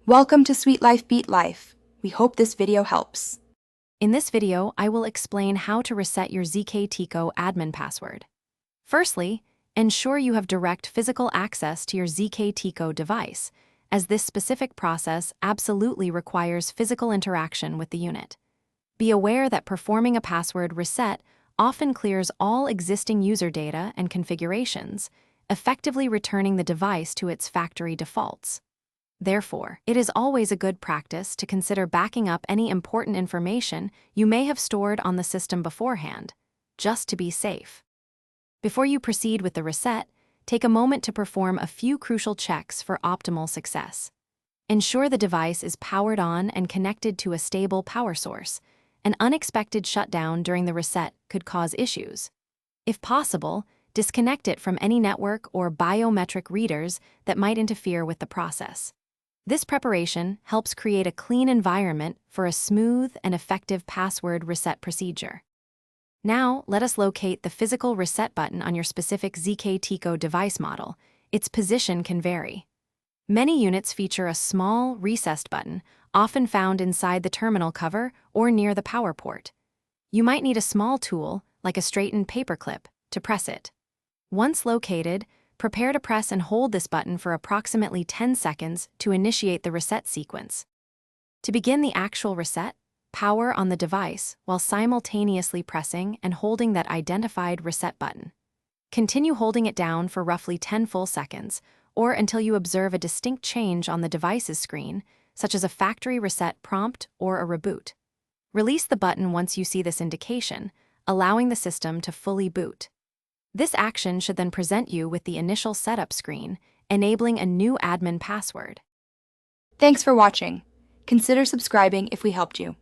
Welcome to Sweet Life Beat Life. We hope this video helps. In this video, I will explain how to reset your ZKTeco admin password. Firstly, ensure you have direct physical access to your ZKTeco device, as this specific process absolutely requires physical interaction with the unit. Be aware that performing a password reset often clears all existing user data and configurations, effectively returning the device to its factory defaults. Therefore, it is always a good practice to consider backing up any important information you may have stored on the system beforehand, just to be safe. Before you proceed with the reset, take a moment to perform a few crucial checks for optimal success. Ensure the device is powered on and connected to a stable power source. An unexpected shutdown during the reset could cause issues. If possible, disconnect it from any network or biometric readers that might interfere with the process. This preparation helps create a clean environment for a smooth and effective password reset procedure. Now, let us locate the physical reset button on your specific ZKTeco device model. Its position can vary. Many units feature a small, recessed button, often found inside the terminal cover or near the power port. You might need a small tool, like a straightened paperclip, to press it. Once located, prepare to press and hold this button for approximately 10 seconds to initiate the reset sequence. To begin the actual reset, power on the device while simultaneously pressing and holding that identified reset button. Continue holding it down for roughly 10 full seconds, or until you observe a distinct change on the device's screen, such as a factory reset prompt or a reboot. Release the button once you see this indication, allowing the system to fully boot. This action should then present you with the initial setup screen, enabling a new admin password. Thanks for watching. Consider subscribing if we helped you.